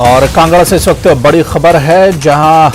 और कांगड़ा से इस वक्त बड़ी खबर है, जहां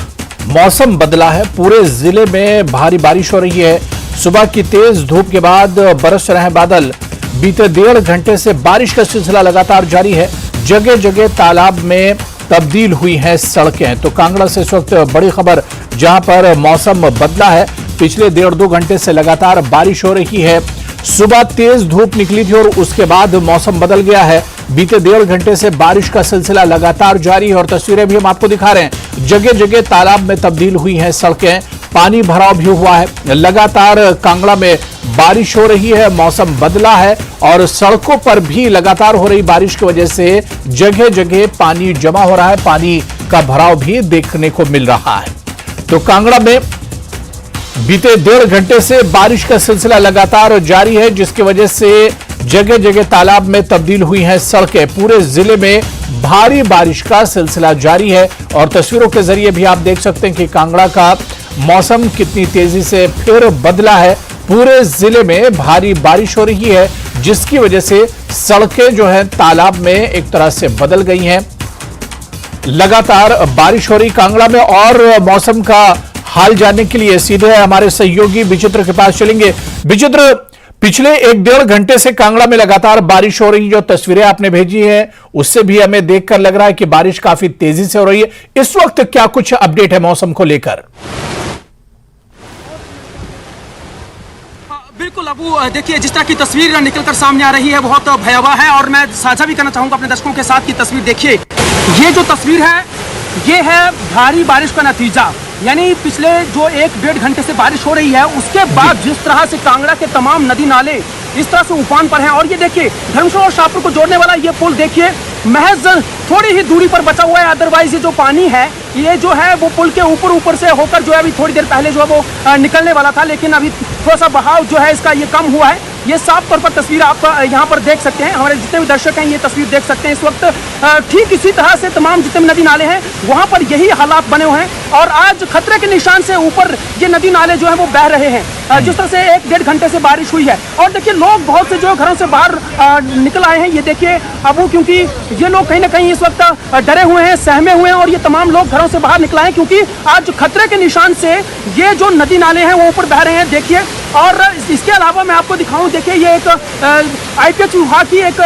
मौसम बदला है। पूरे जिले में भारी बारिश हो रही है। सुबह की तेज धूप के बाद बरस रहे बादल। बीते 1.5 घंटे से बारिश का सिलसिला लगातार जारी है। जगह जगह तालाब में तब्दील हुई हैं सड़कें। तो कांगड़ा से इस वक्त बड़ी खबर, जहां पर मौसम बदला है। पिछले 1.5-2 घंटे से लगातार बारिश हो रही है। सुबह तेज धूप निकली थी और उसके बाद मौसम बदल गया है। बीते 1.5 घंटे से बारिश का सिलसिला लगातार जारी है और तस्वीरें भी हम आपको दिखा रहे हैं। जगह जगह तालाब में तब्दील हुई हैं सड़कें, पानी भराव भी हुआ है। लगातार कांगड़ा में बारिश हो रही है, मौसम बदला है और सड़कों पर भी लगातार हो रही बारिश की वजह से जगह जगह पानी जमा हो रहा है। पानी का भराव भी देखने को मिल रहा है। तो कांगड़ा में बीते 1.5 घंटे से बारिश का सिलसिला लगातार जारी है, जिसकी वजह से जगह जगह तालाब में तब्दील हुई हैं सड़कें। पूरे जिले में भारी बारिश का सिलसिला जारी है और तस्वीरों के जरिए भी आप देख सकते हैं कि कांगड़ा का मौसम कितनी तेजी से फिर बदला है। पूरे जिले में भारी बारिश हो रही है, जिसकी वजह से सड़कें जो है तालाब में एक तरह से बदल गई हैं। लगातार बारिश हो रही कांगड़ा में और मौसम का हाल जानने के लिए सीधे हमारे सहयोगी विचित्र के पास चलेंगे। विचित्र, पिछले 1-1.5 घंटे से कांगड़ा में लगातार बारिश हो रही, जो तस्वीरें आपने भेजी हैं उससे भी हमें देखकर लग रहा है कि बारिश काफी तेजी से हो रही है। इस वक्त क्या कुछ अपडेट है मौसम को लेकर? बिल्कुल अबू, देखिए जिस तरह की तस्वीर निकलकर सामने आ रही है बहुत भयावह है और मैं साझा भी करना चाहूंगा अपने दर्शकों के साथ की तस्वीर। देखिए ये जो तस्वीर है ये है भारी बारिश का नतीजा। यानी पिछले जो 1-1.5 घंटे से बारिश हो रही है उसके बाद जिस तरह से कांगड़ा के तमाम नदी नाले इस तरह से उफान पर हैं। और ये देखिए धर्मशाला और शाहपुर को जोड़ने वाला ये पुल देखिए महज थोड़ी ही दूरी पर बचा हुआ है। अदरवाइज ये जो पानी है ये जो है वो पुल के ऊपर से होकर जो है अभी थोड़ी देर पहले जो है वो निकलने वाला था, लेकिन अभी थोड़ा सा बहाव जो है इसका ये कम हुआ है। ये साफ तौर पर तस्वीर आप यहाँ पर देख सकते हैं। हमारे जितने भी दर्शक हैं ये तस्वीर देख सकते हैं। इस वक्त ठीक इसी तरह से तमाम जितने भी नदी नाले हैं वहाँ पर यही हालात बने हुए हैं और आज खतरे के निशान से ऊपर ये नदी नाले जो है वो बह रहे हैं। जिस तरह से 1-1.5 घंटे से बारिश हुई है और देखिए लोग बहुत से जो घरों से बाहर निकल आए हैं। ये देखिए अबू, क्योंकि ये लोग कहीं ना कहीं इस वक्त डरे हुए हैं, सहमे हुए हैं और ये तमाम लोग घरों से बाहर निकल आए हैं क्योंकि आज खतरे के निशान से ये जो नदी नाले हैं वो ऊपर बह रहे हैं। देखिए और इसके अलावा मैं आपको दिखाऊं, देखिए ये एक आईपीएच विभाग की एक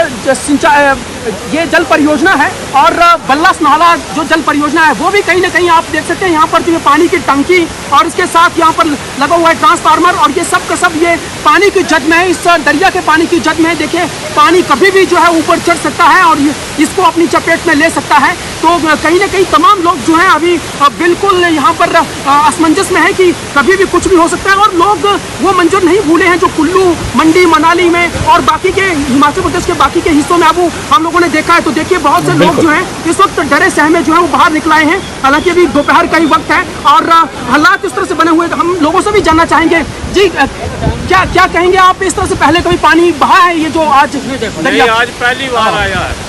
ये जल परियोजना है और बल्लास नाला जो जल परियोजना है वो भी कहीं ना कहीं आप देख सकते हैं। यहाँ पर जो ये पानी की टंकी और इसके साथ यहाँ पर लगा हुआ है ट्रांसफार्मर और ये सब का सब ये पानी की जद में है। इस दरिया के पानी की जद में देखिए पानी कभी भी जो है ऊपर चढ़ सकता है और इसको अपनी चपेट में ले सकता है। तो कहीं ना कहीं तमाम लोग जो हैं अभी बिल्कुल यहाँ पर असमंजस में है कि कभी भी कुछ भी हो सकता है और लोग वो मंजर नहीं भूले हैं जो कुल्लू, मंडी, मनाली में और बाकी के हिमाचल प्रदेश के बाकी के हिस्सों में अब हम लोगों ने देखा है। तो देखिए बहुत से लोग जो हैं इस वक्त डरे सहमे जो है वो बाहर निकल आए हैं। हालांकि अभी दोपहर का ही वक्त है और हालात इस तरह से बने हुए हम लोगों से भी जानना चाहेंगे। जी क्या कहेंगे आप? इस तरह से पहले कभी पानी बहा है ये जो आज? नहीं, आज पहली बार आया है,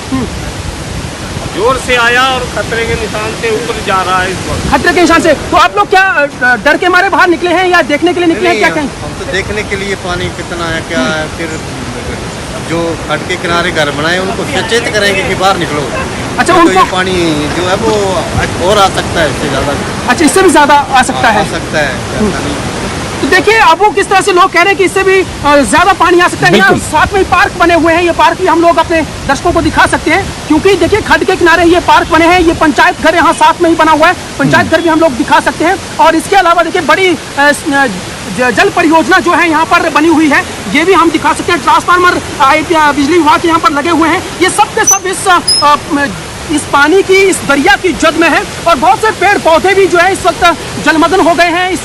जोर से आया और खतरे के निशान से ऊपर जा रहा है इस वक्त। खतरे के निशान से। तो आप लोग क्या डर के मारे बाहर निकले हैं या देखने के लिए निकले हैं? क्या कहें? हम तो देखने के लिए पानी कितना है क्या है, फिर जो खट के किनारे घर बनाए उनको सचेत करेंगे कि बाहर निकलो। अच्छा, तो उनको ये पानी जो है वो और आ सकता है, इससे ज़्यादा। अच्छा, इससे भी ज़्यादा आ सकता है? आ सकता है। तो देखिए अब वो किस तरह से लोग कह रहे हैं कि इससे भी ज्यादा पानी आ सकता है। यहाँ साथ में ही पार्क बने हुए हैं, ये पार्क भी हम लोग अपने दर्शकों को दिखा सकते हैं क्योंकि देखिए खड्ड के किनारे ये पार्क बने हैं। ये पंचायत घर यहाँ साथ में ही बना हुआ है, पंचायत घर भी हम लोग दिखा सकते हैं। और इसके अलावा देखिए बड़ी जल परियोजना जो है यहाँ पर बनी हुई है ये भी हम दिखा सकते हैं। ट्रांसफार्मर बिजली विभाग यहाँ पर लगे हुए हैं। ये सब के सब इस पानी की, इस दरिया की जद में है और बहुत से पेड़ पौधे भी जो है इस वक्त जलमग्न हो गए हैं, इस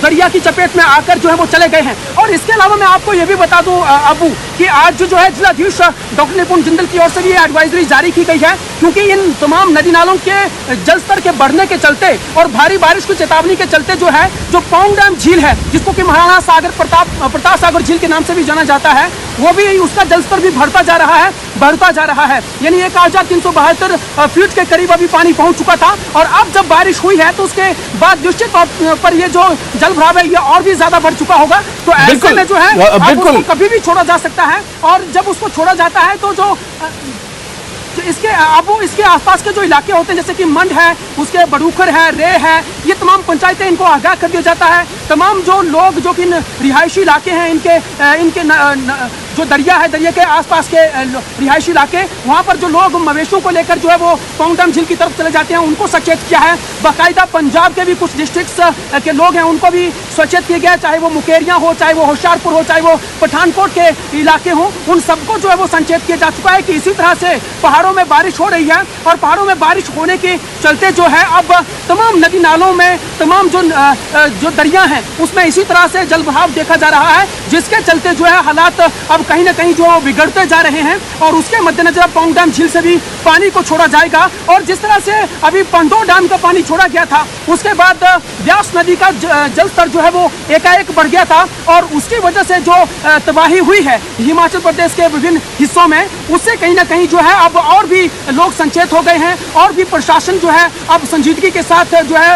दरिया की चपेट में आकर जो है वो चले गए हैं। और इसके अलावा मैं आपको ये भी बता दूं अबू कि आज जो है जिलाधीश डॉक्टर निपुण जिंदल की ओर से भी एडवाइजरी जारी की गई है क्योंकि इन तमाम नदी नालों के जल स्तर के बढ़ने के चलते और भारी बारिश की चेतावनी के चलते जो है जो पौंग डैम झील है, जिसको कि महाराणा सागर प्रताप सागर झील के नाम से भी जाना जाता है, वो भी उसका जलस्तर भी बढ़ता जा रहा है। यानी 1372 फीट के करीब अभी पानी पहुंच चुका था और अब जब बारिश हुई है तो उसके बाद निश्चित तौर पर ये जो जल भराव है ये और भी ज्यादा बढ़ चुका होगा। तो ऐसे में जो है उसको कभी भी छोड़ा जा सकता है और जब उसको छोड़ा जाता है तो जो जो इसके अब वो इसके आसपास के जो इलाके होते हैं जैसे कि मंड है, उसके बड़ूखर है, रे है, ये तमाम पंचायतें इनको आगाह कर दिया जाता है। तमाम जो लोग जो कि रिहायशी इलाके हैं इनके जो दरिया है, दरिया के आसपास के रिहायशी इलाके, वहाँ पर जो लोग मवेशियों को लेकर जो है वो पाउंड डैम झील की तरफ चले जाते हैं, उनको सचेत किया है। बाकायदा पंजाब के भी कुछ डिस्ट्रिक्ट्स के लोग हैं, उनको भी सचेत किया गया, चाहे वो मुकेरियाँ हो, चाहे वो होशियारपुर हो, चाहे वो पठानकोट के इलाके हों, उन सबको जो है वो संचेत किया जा चुका है कि इसी तरह से पहाड़ों में बारिश हो रही है और पहाड़ों में बारिश होने के चलते जो है अब तमाम नदी नालों में तमाम जो दरिया हैं उसमें इसी तरह से जल बहाव देखा जा रहा है, जिसके चलते जो है हालात अब कहीं ना कहीं जो बिगड़ते जा रहे हैं। और उसके मद्देनजर पाउंड डैम झील से भी पानी को छोड़ा जाएगा और जिस तरह से अभी पंडो डैम का पानी छोड़ा गया था, उसके बाद व्यास नदी का जल स्तर जो है वो एकाएक बढ़ गया था और उसकी वजह से जो तबाही हुई है हिमाचल प्रदेश के विभिन्न हिस्सों में, उससे कहीं ना कहीं जो है अब और भी लोग संचेत हो गए हैं और भी प्रशासन जो है अब संजीदगी के साथ जो है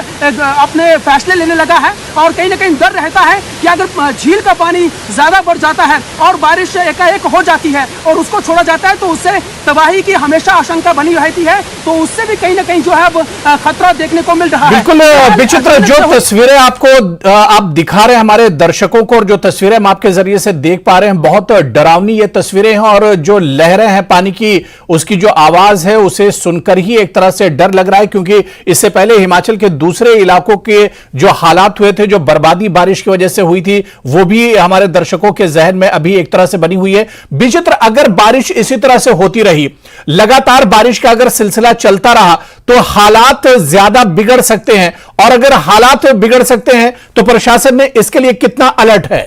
अपने फैसले लेने लगा है। और कहीं ना कहीं डर रहता है कि अगर झील का पानी ज्यादा बढ़ जाता है और बारिश एकाएक हो जाती है और उसको छोड़ा जाता है तो उससे तबाही की हमेशा आशंका बनी रहती है, तो उससे भी कहीं ना कहीं जो है अब खतरा देखने को मिल रहा है। बिल्कुल विचित्र जो तस्वीरें आपको आप दिखा रहे हैं हमारे दर्शकों को और जो तस्वीरें हम आपके जरिए से देख पा रहे हैं, बहुत डरावनी ये तस्वीरें हैं और जो लहरें हैं पानी की, उसकी जो आवाज है उसे सुनकर ही एक तरह से डर लग रहा है, क्योंकि इससे पहले हिमाचल के दूसरे इलाकों के जो हालात हुए थे, जो बर्बादी बारिश की वजह से हुई थी, वो भी हमारे दर्शकों के जहन में अभी एक तरह से बनी हुई है। विचित्र, अगर बारिश इसी तरह से होती रही, लगातार बारिश का अगर सिलसिला चलता रहा तो हालात ज्यादा बिगड़ सकते हैं और अगर हालात बिगड़ सकते हैं तो प्रशासन ने इसके लिए कितना अलर्ट है?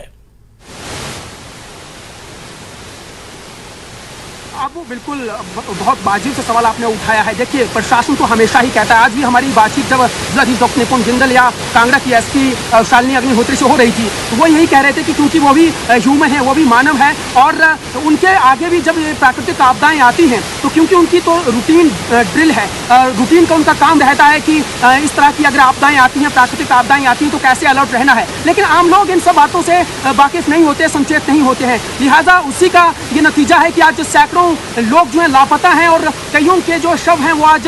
अब वो बिल्कुल बहुत वाजिब से सवाल आपने उठाया है। देखिए, प्रशासन तो हमेशा ही कहता है, आज भी हमारी बातचीत जब जिलाधीश डॉक्टर निपुण जिंदल या कांगड़ा की एसपी शालिनी अग्निहोत्री से हो रही थी तो वो यही कह रहे थे कि क्योंकि वो भी ह्यूमन है, वो भी मानव है और उनके आगे भी जब ये प्राकृतिक आपदाएं आती हैं तो क्योंकि उनकी तो रूटीन ड्रिल है, रूटीन का उनका काम रहता है कि इस तरह की अगर आपदाएं आती हैं, प्राकृतिक आपदाएं आती हैं तो कैसे अलर्ट रहना है। लेकिन आम लोग इन सब बातों से वाकिफ नहीं होते, संचेत नहीं होते हैं, लिहाजा उसी का ये नतीजा है कि आज सैकड़ों लोग जो है लापता हैं और कईयों के जो शव हैं वो आज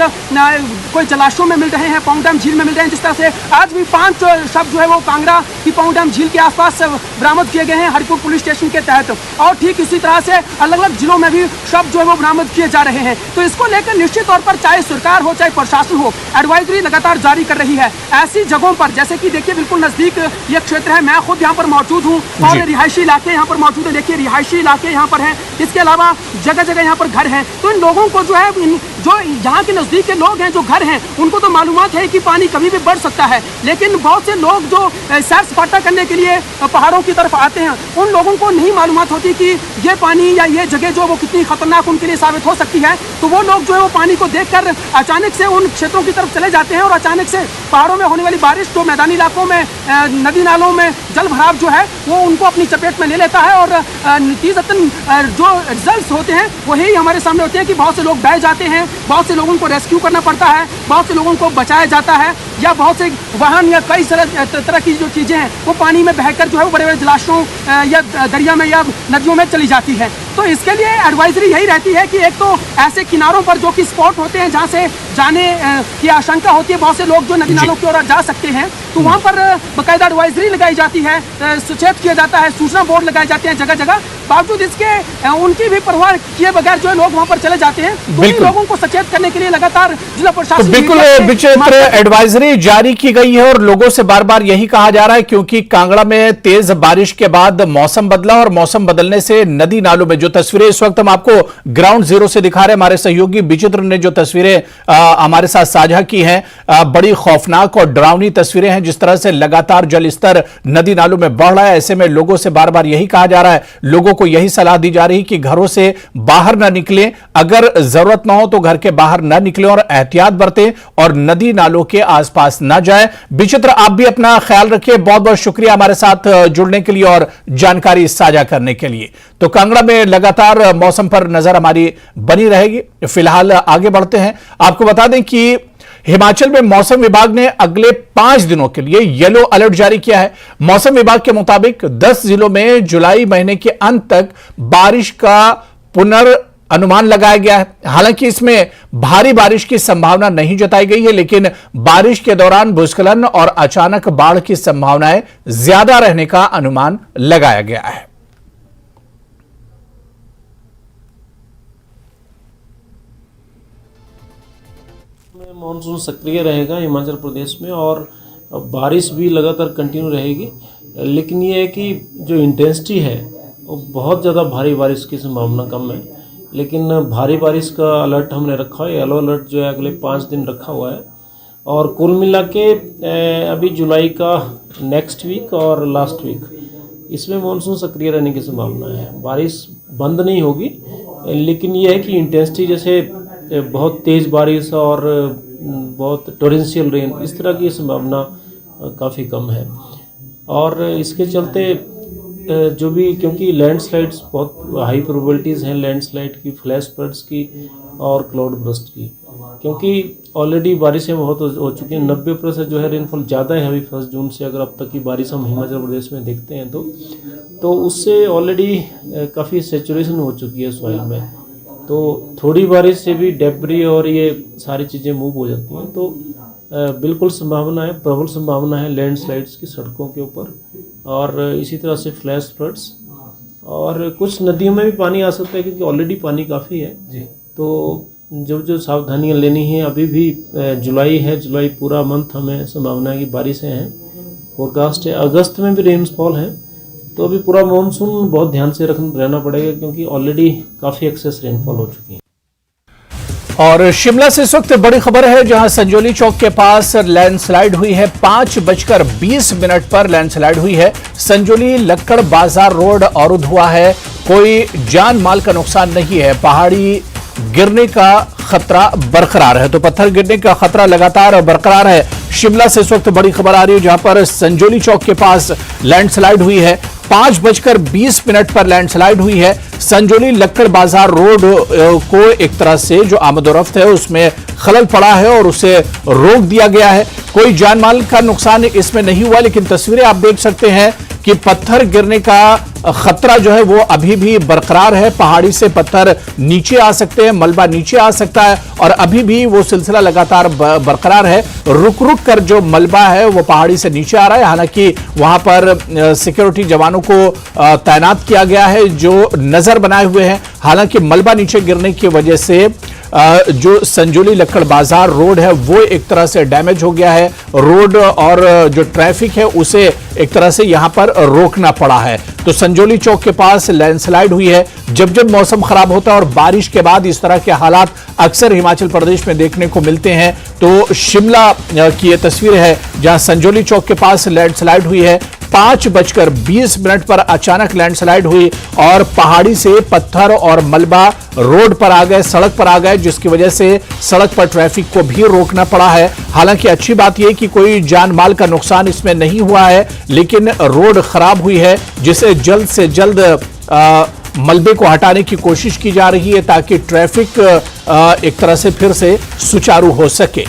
कोई जलाशयों में मिल रहे हैं, पाउंड डैम झील में मिल रहे हैं। जिस तरह से आज भी 5 शव जो है वो कांगड़ा की पाउंड डैम झील के आसपास बरामद किए गए हैं हरिपुर पुलिस स्टेशन के तहत, और ठीक इसी तरह से अलग अलग जिलों में भी शव जो है वो बरामद किए जा रहे हैं। तो इसको लेकर निश्चित तौर पर चाहे सरकार हो चाहे प्रशासन हो, एडवाइजरी लगातार जारी कर रही है ऐसी जगहों पर। जैसे कि देखिए, बिल्कुल नजदीक ये क्षेत्र है, मैं खुद यहाँ पर मौजूद हूँ और रिहायशी इलाके यहाँ पर मौजूद है। देखिए, रिहायशी इलाके यहाँ पर हैं, इसके अलावा जगह जगह यहाँ पर घर हैं। तो इन लोगों को जो है जो यहाँ के नजदीक के लोग हैं, जो घर हैं, उनको तो मालूमात है कि पानी कभी भी बढ़ सकता है, लेकिन बहुत से लोग जो सैर सपाटा करने के लिए पहाड़ों की तरफ आते हैं, उन लोगों को नहीं मालूमात होती कि ये पानी या ये जगह जो वो कितनी खतरनाक उनके लिए साबित हो सकती है। तो वो लोग जो है वो पानी को देखकर अचानक से उन क्षेत्रों की तरफ चले जाते हैं और अचानक से पहाड़ों में होने वाली बारिश, जो मैदानी इलाकों में नदी नालों में जल भराव जो है वो उनको अपनी चपेट में ले लेता है और नतीजतन जो रिजल्ट होते हैं वही हमारे सामने होते हैं कि बहुत से लोग बह जाते हैं, बहुत से लोगों को रेस्क्यू करना पड़ता है, बहुत से लोगों को बचाया जाता है, या बहुत से वाहन या कई तरह की जो चीज़ें हैं वो पानी में बहकर जो है वो बड़े बड़े जलाशयों या दरिया में या नदियों में चली जाती है। तो इसके लिए एडवाइजरी यही रहती है कि एक तो ऐसे किनारों पर जो कि स्पॉट होते हैं जहाँ से जाने की आशंका होती है, बहुत से लोग जो नदी नालों की ओर जा सकते हैं, तो वहाँ पर बाकायदा एडवाइजरी लगाई जाती है, सचेत किया जाता है, सूचना बोर्ड लगाए जाते हैं जगह जगह। बावजूद इसके उनकी भी परवाह किए बगैर जो है लोग वहाँ पर चले जाते हैं। तो लोगों को सचेत करने के लिए लगातार जिला प्रशासन तो बिल्कुल विचित्र एडवाइजरी जारी की गई है और लोगों से बार बार यही कहा जा रहा है, क्योंकि कांगड़ा में तेज बारिश के बाद मौसम बदला और मौसम बदलने से नदी नालों में जो तस्वीरें इस वक्त हम आपको ग्राउंड जीरो से दिखा रहे हैं, हमारे सहयोगी विचित्र ने जो तस्वीरें हमारे साथ साझा की हैं, बड़ी खौफनाक और डरावनी तस्वीरें हैं। जिस तरह से लगातार जल स्तर नदी नालों में बढ़ रहा है, ऐसे में लोगों से बार बार यही कहा जा रहा है, लोगों को यही सलाह दी जा रही कि घरों से बाहर ना निकलें, अगर जरूरत ना हो तो घर के बाहर ना निकलें और एहतियात बरतें और नदी नालों के आसपास ना जाएं। विचित्र, आप भी अपना ख्याल रखिए। बहुत बहुत शुक्रिया हमारे साथ जुड़ने के लिए और जानकारी साझा करने के लिए। तो कांगड़ा में लगातार मौसम पर नजर हमारी बनी रहेगी। फिलहाल आगे बढ़ते हैं, आपको बता दें कि हिमाचल में मौसम विभाग ने अगले 5 दिनों के लिए येलो अलर्ट जारी किया है। मौसम विभाग के मुताबिक 10 जिलों में जुलाई महीने के अंत तक बारिश का अनुमान लगाया गया है। हालांकि इसमें भारी बारिश की संभावना नहीं जताई गई है, लेकिन बारिश के दौरान भूस्खलन और अचानक बाढ़ की संभावनाएं ज्यादा रहने का अनुमान लगाया गया है। मानसून सक्रिय रहेगा हिमाचल प्रदेश में और बारिश भी लगातार कंटिन्यू रहेगी, लेकिन ये है कि जो इंटेंसिटी है वो बहुत ज़्यादा भारी बारिश की संभावना कम है। लेकिन भारी बारिश का अलर्ट हमने रखा है, येलो अलर्ट जो है अगले 5 दिन रखा हुआ है। और कुल मिला के अभी जुलाई का नेक्स्ट वीक और लास्ट वीक इसमें मानसून सक्रिय रहने की संभावना है। बारिश बंद नहीं होगी, लेकिन ये है कि इंटेंसिटी जैसे बहुत तेज़ बारिश और बहुत टोरेंशियल रेन इस तरह की संभावना काफ़ी कम है। और इसके चलते जो भी, क्योंकि लैंडस्लाइड्स बहुत हाई प्रोबेबिलिटीज़ हैं लैंडस्लाइड की, फ्लैश फ्लड्स की और क्लाउड बर्स्ट की, क्योंकि ऑलरेडी बारिशें बहुत हो चुकी हैं। 90% जो है रेनफॉल ज़्यादा है अभी 1 जून से, अगर अब तक की बारिश हम हिमाचल प्रदेश में देखते हैं तो उससे ऑलरेडी काफ़ी सेचुरेशन हो चुकी है सॉइल में। तो थोड़ी बारिश से भी डेब्री और ये सारी चीज़ें मूव हो जाती हैं। तो बिल्कुल संभावना है, प्रबल संभावना है लैंडस्लाइड्स की सड़कों के ऊपर, और इसी तरह से फ्लैश फ्लड्स, और कुछ नदियों में भी पानी आ सकता है क्योंकि ऑलरेडी पानी काफ़ी है जी। तो जो सावधानियां लेनी है, अभी भी जुलाई है, जुलाई पूरा मंथ हमें संभावना है कि बारिशें हैं, फोरकास्ट है। अगस्त में भी रेनफॉल है, तो अभी पूरा मानसून बहुत ध्यान से रहना पड़ेगा क्योंकि ऑलरेडी काफ़ी एक्सेस रेनफॉल हो चुकी है। और शिमला से इस वक्त बड़ी खबर है, जहां संजोली चौक के पास लैंडस्लाइड हुई है। 5:20 पर लैंडस्लाइड हुई है। संजोली लक्कड़ बाजार रोड अवरुद्ध हुआ है। कोई जान माल का नुकसान नहीं है। पहाड़ी गिरने का खतरा बरकरार है, तो पत्थर गिरने का खतरा लगातार बरकरार है। शिमला से इस वक्त बड़ी खबर आ रही है, जहां पर संजोली चौक के पास लैंडस्लाइड हुई है। 5:20 पर लैंडस्लाइड हुई है। संजोली लक्कड़ बाजार रोड को एक तरह से जो आमदोरफ्त है उसमें खलल पड़ा है और उसे रोक दिया गया है। कोई जानमाल का नुकसान इसमें नहीं हुआ, लेकिन तस्वीरें आप देख सकते हैं कि पत्थर गिरने का खतरा जो है वो अभी भी बरकरार है। पहाड़ी से पत्थर नीचे आ सकते हैं, मलबा नीचे आ सकता है, और अभी भी वो सिलसिला लगातार बरकरार है। रुक रुक कर जो मलबा है वो पहाड़ी से नीचे आ रहा है। हालांकि वहां पर सिक्योरिटी जवानों को तैनात किया गया है जो नजर बनाए हुए हैं। हालांकि मलबा नीचे गिरने की वजह से जो संजोली लक्कड़ बाजार रोड है वो एक तरह से डैमेज हो गया है। रोड और जो ट्रैफिक है उसे एक तरह से यहां पर रोकना पड़ा है। तो संजोली चौक के पास लैंडस्लाइड हुई है। जब जब मौसम खराब होता है और बारिश के बाद इस तरह के हालात अक्सर हिमाचल प्रदेश में देखने को मिलते हैं। तो शिमला की यह तस्वीर है जहां संजोली चौक के पास लैंडस्लाइड हुई है। 5:20 पर अचानक लैंडस्लाइड हुई और पहाड़ी से पत्थर और मलबा रोड पर आ गए, सड़क पर आ गए, जिसकी वजह से सड़क पर ट्रैफिक को भी रोकना पड़ा है। हालांकि अच्छी बात यह कि कोई जान माल का नुकसान इसमें नहीं हुआ है, लेकिन रोड खराब हुई है, जिसे जल्द से जल्द मलबे को हटाने की कोशिश की जा रही है ताकि ट्रैफिक एक तरह से फिर से सुचारू हो सके।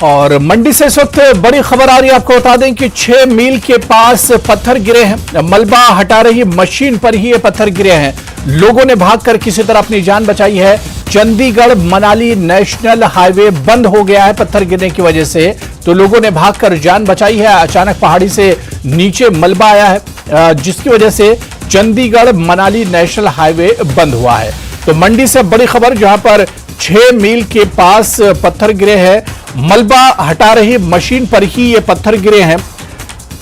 और मंडी से इस वक्त बड़ी खबर आ रही है, आपको बता दें कि 6 मील के पास पत्थर गिरे हैं। मलबा हटा रही मशीन पर ही ये पत्थर गिरे हैं। लोगों ने भागकर किसी तरह अपनी जान बचाई है। चंडीगढ़ मनाली नेशनल हाईवे बंद हो गया है पत्थर गिरने की वजह से, तो लोगों ने भागकर जान बचाई है। अचानक पहाड़ी से नीचे मलबा आया है, जिसकी वजह से चंडीगढ़ मनाली नेशनल हाईवे बंद हुआ है। तो मंडी से बड़ी खबर, जहां पर 6 मील के पास पत्थर गिरे हैं। मलबा हटा रही मशीन पर ही ये पत्थर गिरे हैं।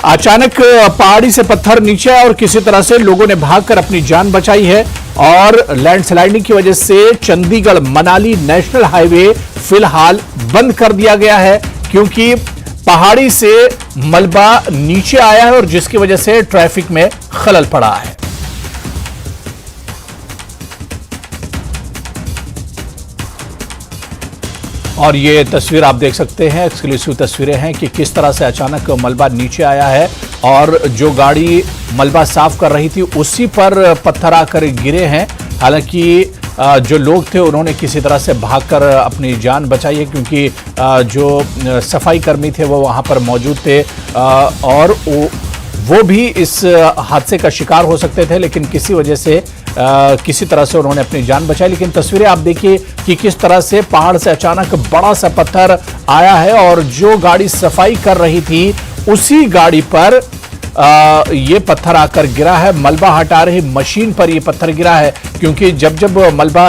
अचानक पहाड़ी से पत्थर नीचे और किसी तरह से लोगों ने भागकर अपनी जान बचाई है। और लैंडस्लाइडिंग की वजह से चंडीगढ़ मनाली नेशनल हाईवे फिलहाल बंद कर दिया गया है, क्योंकि पहाड़ी से मलबा नीचे आया है और जिसकी वजह से ट्रैफिक में खलल पड़ा है। और ये तस्वीर आप देख सकते हैं, एक्सक्लूसिव तस्वीरें हैं कि किस तरह से अचानक मलबा नीचे आया है और जो गाड़ी मलबा साफ कर रही थी उसी पर पत्थर आकर गिरे हैं। हालांकि जो लोग थे उन्होंने किसी तरह से भागकर अपनी जान बचाई है, क्योंकि जो सफाई कर्मी थे वो वहां पर मौजूद थे और वो भी इस हादसे का शिकार हो सकते थे, लेकिन किसी वजह से किसी तरह से उन्होंने अपनी जान बचाई। लेकिन तस्वीरें आप देखिए कि किस तरह से पहाड़ से अचानक बड़ा सा पत्थर आया है और जो गाड़ी सफाई कर रही थी उसी गाड़ी पर ये पत्थर आकर गिरा है। मलबा हटा रही मशीन पर ये पत्थर गिरा है, क्योंकि जब मलबा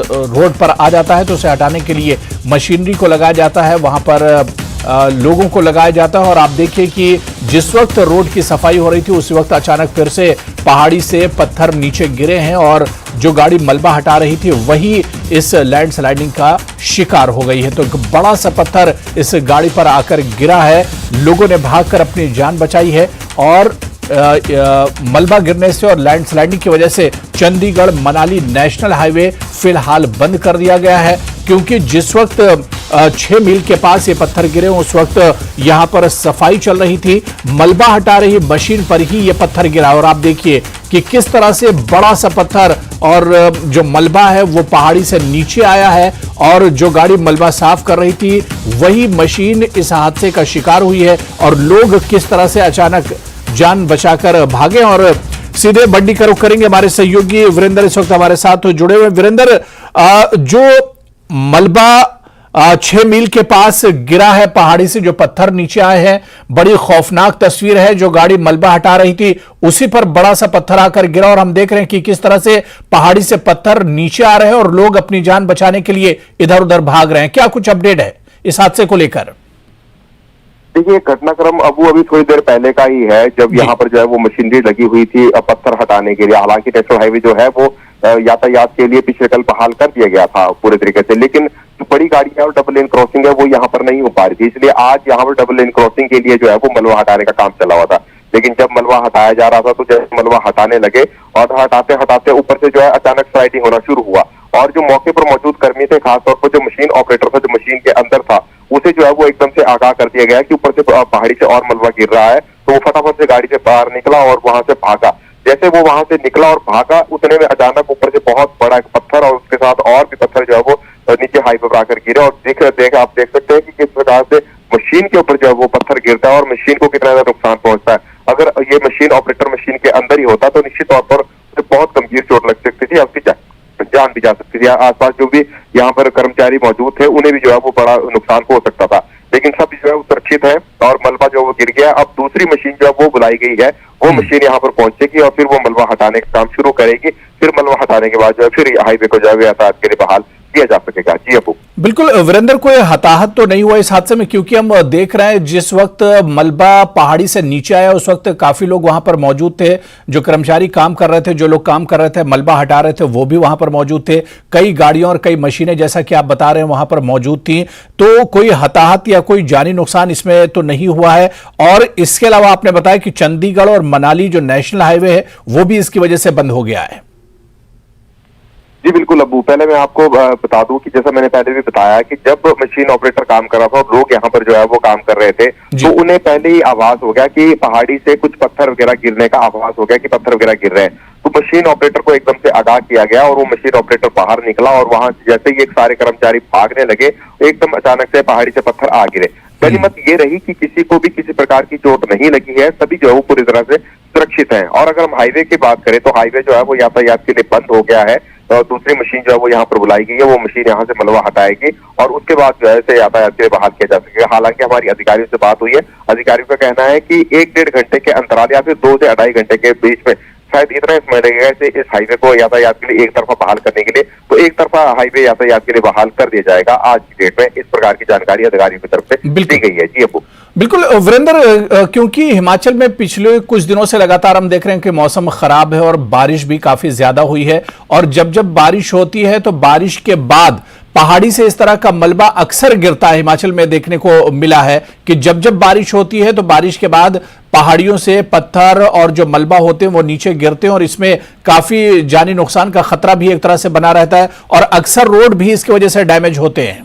रोड पर आ जाता है तो उसे हटाने के लिए मशीनरी को लगाया जाता है, वहां पर लोगों को लगाया जाता है। और आप देखिए कि जिस वक्त रोड की सफाई हो रही थी उसी वक्त अचानक फिर से पहाड़ी से पत्थर नीचे गिरे हैं और जो गाड़ी मलबा हटा रही थी वही इस लैंडस्लाइडिंग का शिकार हो गई है। तो एक बड़ा सा पत्थर इस गाड़ी पर आकर गिरा है, लोगों ने भागकर अपनी जान बचाई है और मलबा गिरने से और लैंडस्लाइडिंग की वजह से चंडीगढ़ मनाली नेशनल हाईवे फिलहाल बंद कर दिया गया है, क्योंकि जिस वक्त 6 मील के पास ये पत्थर गिरे उस वक्त यहां पर सफाई चल रही थी, मलबा हटा रही मशीन पर ही ये पत्थर गिरा। और आप देखिए कि किस तरह से बड़ा सा पत्थर और जो मलबा है वो पहाड़ी से नीचे आया है और जो गाड़ी मलबा साफ कर रही थी वही मशीन इस हादसे का शिकार हुई है और लोग किस तरह से अचानक जान बचाकर भागे। और सीधे बड्डी का रुख करेंगे, हमारे सहयोगी वीरेंद्र इस वक्त हमारे साथ जुड़े हुए। वीरेंद्र, जो मलबा 6 मील के पास गिरा है, पहाड़ी से जो पत्थर नीचे आए हैं, बड़ी खौफनाक तस्वीर है। जो गाड़ी मलबा हटा रही थी उसी पर बड़ा सा पत्थर आकर गिरा और हम देख रहे हैं कि किस तरह से पहाड़ी से पत्थर नीचे आ रहे हैं और लोग अपनी जान बचाने के लिए इधर उधर भाग रहे हैं। क्या कुछ अपडेट है इस हादसे को लेकर? देखिए, घटनाक्रम अभी थोड़ी देर पहले का ही है, जब यहाँ पर जो है वो मशीनरी लगी हुई थी पत्थर हटाने के लिए। हालांकि नेशनल हाईवे जो है वो यातायात के लिए पिछले कल बहाल कर दिया गया था पूरे तरीके से, लेकिन जो बड़ी गाड़ी है और डबल लेन क्रॉसिंग है वो यहाँ पर नहीं हो पा रही थी, इसलिए आज यहाँ पर डबल लेन क्रॉसिंग के लिए जो है वो मलबा हटाने का काम चला हुआ था। लेकिन जब मलबा हटाया जा रहा था तो जैसे मलबा हटाने लगे और हटाते हटाते ऊपर से जो है अचानक स्लाइडिंग होना शुरू हुआ और जो मौके पर मौजूद कर्मी थे, खासतौर पर जो मशीन ऑपरेटर था जो मशीन के अंदर था, उसे जो है वो एकदम से आगाह कर दिया गया कि ऊपर से पहाड़ी से और मलबा गिर रहा है। तो वो फटाफट से गाड़ी से बाहर निकला और वहां से भागा। जैसे वो वहां से निकला और भागा, उतने में अचानक ऊपर से बहुत बड़ा एक पत्थर और उसके साथ और भी पत्थर जो है वो नीचे हाईवे पर आकर गिरे। और आप देख सकते हैं कि किस प्रकार से मशीन के ऊपर जो है वो पत्थर गिरता है और मशीन को कितना ज्यादा नुकसान पहुंचता है। अगर ये मशीन ऑपरेटर मशीन के अंदर ही होता तो निश्चित तौर पर बहुत गंभीर चोट लग सकती थी, उसकी जान भी जा सकती थी। आसपास जो भी यहाँ पर कर्मचारी मौजूद थे उन्हें भी जो है वो बड़ा नुकसान हो सकता था, लेकिन सब जो है वो सुरक्षित है और मलबा जो वो गिर गया। अब दूसरी मशीन जो है वो बुलाई गई है, वो मशीन यहाँ पर पहुंचेगी और फिर वो मलबा हटाने का काम शुरू करेगी। फिर मलबा हटाने के बाद जो है फिर हाईवे को जो है यातायात के लिए बहाल किया जा सकेगा। जी अबू। बिल्कुल वीरेंद्र, कोई हताहत तो नहीं हुआ इस हादसे में, क्योंकि हम देख रहे हैं जिस वक्त मलबा पहाड़ी से नीचे आया उस वक्त काफी लोग वहां पर मौजूद थे। जो कर्मचारी काम कर रहे थे, जो लोग काम कर रहे थे, मलबा हटा रहे थे, वो भी वहां पर मौजूद थे। कई गाड़ियां और कई मशीनें जैसा कि आप बता रहे हैं वहां पर मौजूद थी। तो कोई हताहत या कोई जानी नुकसान इसमें तो नहीं हुआ है। और इसके अलावा आपने बताया कि चंडीगढ़ और मनाली जो नेशनल हाईवे है वो भी इसकी वजह से बंद हो गया है। जी बिल्कुल अबू, पहले मैं आपको बता दूं कि जैसा मैंने पहले भी बताया कि जब मशीन ऑपरेटर काम कर रहा था और लोग यहाँ पर जो है वो काम कर रहे थे तो उन्हें पहले ही आभास हो गया कि पहाड़ी से कुछ पत्थर वगैरह गिरने का आभास हो गया कि पत्थर वगैरह गिर रहे हैं। तो मशीन ऑपरेटर को एकदम से आगाह किया गया और वो मशीन ऑपरेटर बाहर निकला और वहां जैसे ही एक सारे कर्मचारी भागने लगे एकदम अचानक से पहाड़ी से पत्थर आ गिरे। गनीमत ये रही कि किसी को भी किसी प्रकार की चोट नहीं लगी है, सभी जो है वो पूरी तरह से सुरक्षित हैं। और अगर हम हाईवे की बात करें तो हाईवे जो है वो यातायात के लिए बंद हो गया है और दूसरी मशीन जो है वो यहाँ पर बुलाई गई है, वो मशीन यहाँ से मलबा हटाएगी और उसके बाद जो है इसे यातायात के लिए बहाल किया जा सकेगा। हालांकि हमारी अधिकारियों से बात हुई है, अधिकारियों का कहना है कि 1-1.5 घंटे के अंतराल या फिर 2 से 2.5 घंटे के बीच में शायद इतना समय लगेगा इस हाईवे को यातायात के लिए एक तरफा बहाल करने के लिए। तो एक तरफा हाईवे यातायात के लिए बहाल कर दिया जाएगा आज की डेट में। इस प्रकार की जानकारी अधिकारियों की तरफ से दी गई है। जी अबू। बिल्कुल वीरेंद्र, क्योंकि हिमाचल में पिछले कुछ दिनों से लगातार हम देख रहे हैं कि मौसम खराब है और बारिश भी काफी ज्यादा हुई है और जब जब बारिश होती है तो बारिश के बाद पहाड़ी से इस तरह का मलबा अक्सर गिरता है। हिमाचल में देखने को मिला है कि जब जब बारिश होती है तो बारिश के बाद पहाड़ियों से पत्थर और जो मलबा होते हैं वो नीचे गिरते हैं और इसमें काफी जानी नुकसान का खतरा भी एक तरह से बना रहता है और अक्सर रोड भी इसकी वजह से डैमेज होते हैं।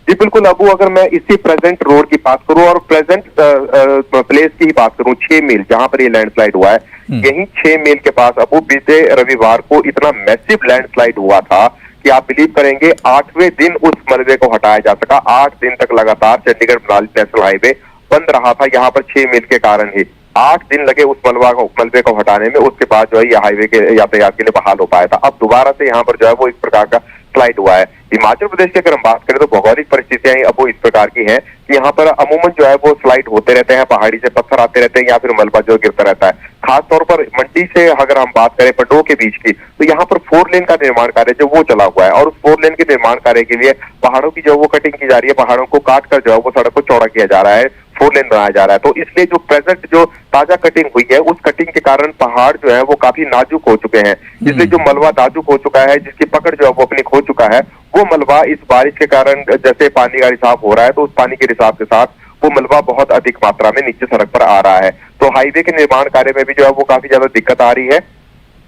जी बिल्कुल अबू, अगर मैं इसी प्रेजेंट रोड की बात करूं और प्रेजेंट प्लेस की ही बात करूं, 6 मील जहां पर ये लैंडस्लाइड हुआ है, यही 6 मील के पास अबू बीते रविवार को इतना मैसिव लैंडस्लाइड हुआ था कि आप बिलीव करेंगे 8वें दिन उस मलबे को हटाया जा सका। 8 दिन तक लगातार चंडीगढ़ मनाली नेशनल हाईवे बंद रहा था यहाँ पर 6 मील के कारण ही। 8 दिन लगे उस मलबे को हटाने में, उसके बाद जो है ये हाईवे के यातायात के लिए बहाल हो पाया था। अब दोबारा से यहाँ पर जो है वो इस प्रकार का स्लाइड हुआ है। हिमाचल प्रदेश की अगर हम बात करें तो भौगोलिक परिस्थितियां अब वो इस प्रकार की हैं कि यहाँ पर अमूमन जो है वो स्लाइड होते रहते हैं, पहाड़ी से पत्थर आते रहते हैं या फिर मलबा जो गिरता रहता है। खासतौर पर मंडी से अगर हम बात करें पंडोह के बीच की, तो यहाँ पर 4 लेन का निर्माण कार्य जो वो चला हुआ है और उस 4 लेन के निर्माण कार्य के लिए पहाड़ों की जो वो कटिंग की जा रही है, पहाड़ों को काट कर जो है वो सड़क को चौड़ा किया जा रहा है, 4 लेन बनाया जा रहा है। तो इसलिए जो प्रेजेंट जो ताजा कटिंग हुई है, उस कटिंग के कारण पहाड़ जो है वो काफी नाजुक हो चुके हैं। इसलिए जो मलबा नाजुक हो चुका है, जिसकी पकड़ जो है वो अपनी खो चुका है, वो मलबा इस बारिश के कारण जैसे पानी का रिसाव हो रहा है, तो उस पानी के रिसाव के साथ वो मलबा बहुत अधिक मात्रा में नीचे सड़क पर आ रहा है। तो हाईवे के निर्माण कार्य में भी जो है वो काफी ज्यादा दिक्कत आ रही है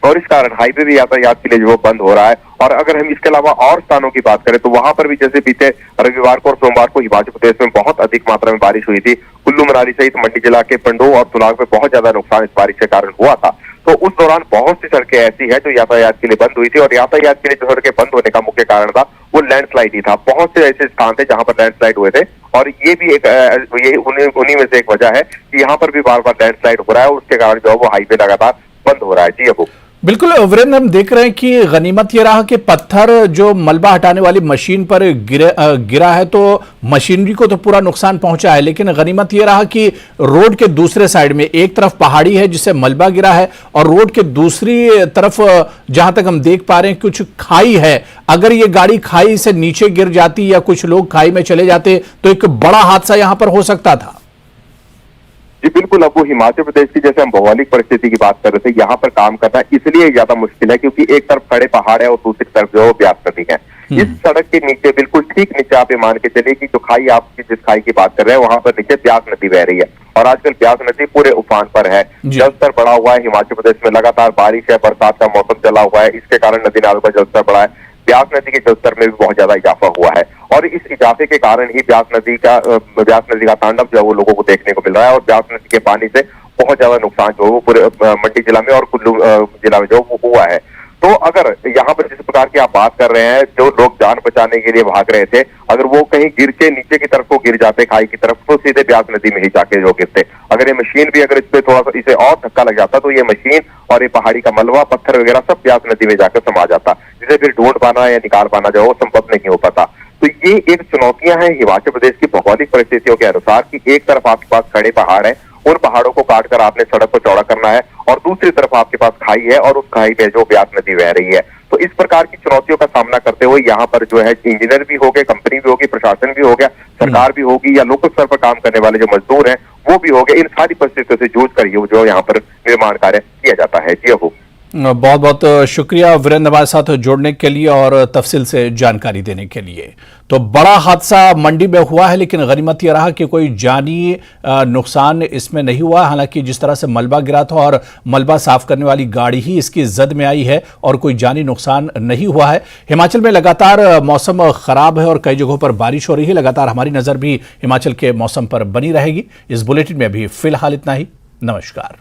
और इस कारण हाईवे भी यातायात के लिए जो बंद हो रहा है। और अगर हम इसके अलावा और स्थानों की बात करें तो वहां पर भी जैसे बीते रविवार को और सोमवार को हिमाचल प्रदेश में बहुत अधिक मात्रा में बारिश हुई थी। कुल्लू मनाली सहित मंडी जिला के पंडोह और तुलांग में बहुत ज्यादा नुकसान इस बारिश के कारण हुआ था। तो उस दौरान बहुत सी सड़कें ऐसी है जो यातायात के लिए बंद हुई थी और यातायात के लिए जो सड़कें बंद होने का मुख्य कारण था वो लैंडस्लाइड ही था। बहुत से ऐसे स्थान थे जहां पर लैंडस्लाइड हुए थे और ये भी एक यही उन्हीं में से एक वजह है कि यहाँ पर भी बार बार लैंडस्लाइड हो रहा है और उसके कारण जो है वो हाईवे लगातार बंद हो रहा है। जी अबू बिल्कुल वीरेंद्र, हम देख रहे हैं कि गनीमत ये रहा कि पत्थर जो मलबा हटाने वाली मशीन पर गिरा है तो मशीनरी को तो पूरा नुकसान पहुंचा है, लेकिन गनीमत ये रहा कि रोड के दूसरे साइड में एक तरफ पहाड़ी है जिससे मलबा गिरा है और रोड के दूसरी तरफ जहां तक हम देख पा रहे हैं कुछ खाई है। अगर ये गाड़ी खाई से नीचे गिर जाती या कुछ लोग खाई में चले जाते तो एक बड़ा हादसा यहां पर हो सकता था। जी बिल्कुल, अब वो हिमाचल प्रदेश की जैसे हम भौगोलिक परिस्थिति की बात कर रहे थे, यहाँ पर काम करना इसलिए ज्यादा मुश्किल है क्योंकि एक तरफ खड़े पहाड़ है और दूसरी तरफ जो ब्यास नदी है। इस सड़क के नीचे बिल्कुल ठीक नीचे आप ये मान के चलिए कि जो खाई आपकी जिस खाई की बात कर रहे हैं वहां पर नीचे ब्यास नदी बह रही है और आजकल ब्यास नदी पूरे उफान पर है। जलस्तर बढ़ा हुआ है हिमाचल प्रदेश में, लगातार बारिश है, बरसात का मौसम चला हुआ है, इसके कारण नदी नालों का जलस्तर बढ़ा है। ब्यास नदी के जलस्तर में भी बहुत ज्यादा इजाफा हुआ है और इस इजाफे के कारण ही ब्यास नदी का तांडव जो है वो लोगों को देखने को मिल रहा है और ब्यास नदी के पानी से बहुत ज्यादा नुकसान जो है वो पूरे मंडी जिला में और कुल्लू जिला में जो वो हुआ है। तो अगर यहाँ पर जिस प्रकार की आप बात कर रहे हैं, जो लोग जान बचाने के लिए भाग रहे थे, अगर वो कहीं गिर के नीचे की तरफ को गिर जाते खाई की तरफ तो सीधे ब्यास नदी में ही जाके जो गिरते। अगर ये मशीन भी अगर इस पे थोड़ा सा इसे और धक्का लग जाता तो ये मशीन और ये पहाड़ी का मलबा पत्थर वगैरह सब ब्यास नदी में जाकर समा जाता, जिसे फिर ढूंढ पाना या निकाल पाना जो है वो संभव नहीं हो पाता। तो ये एक चुनौतियां हैं हिमाचल प्रदेश की भौगोलिक परिस्थितियों के अनुसार कि एक तरफ आपके पास खड़े पहाड़ है, उन पहाड़ों को काटकर आपने सड़क को चौड़ा करना है और दूसरी तरफ आपके पास खाई है और उस खाई में जो ब्यास नदी बह रही है। तो इस प्रकार की चुनौतियों का सामना करते हुए यहाँ पर जो है इंजीनियर भी हो गए, कंपनी भी होगी, प्रशासन भी हो गया, सरकार भी होगी या लोकल स्तर पर काम करने वाले जो मजदूर हैं वो भी हो गए। इन सारी परिस्थितियों से जूझ कर जो यहाँ पर निर्माण कार्य किया जाता है। जी अबू बहुत बहुत शुक्रिया वीरेंद्र हमारे साथ जुड़ने के लिए और तफसील से जानकारी देने के लिए। तो बड़ा हादसा मंडी में हुआ है लेकिन गनीमत यह रहा कि कोई जानी नुकसान इसमें नहीं हुआ। हालांकि जिस तरह से मलबा गिरा था और मलबा साफ करने वाली गाड़ी ही इसकी जद में आई है और कोई जानी नुकसान नहीं हुआ है। हिमाचल में लगातार मौसम खराब है और कई जगहों पर बारिश हो रही है। लगातार हमारी नजर भी हिमाचल के मौसम पर बनी रहेगी। इस बुलेटिन में भी फिलहाल इतना ही। नमस्कार।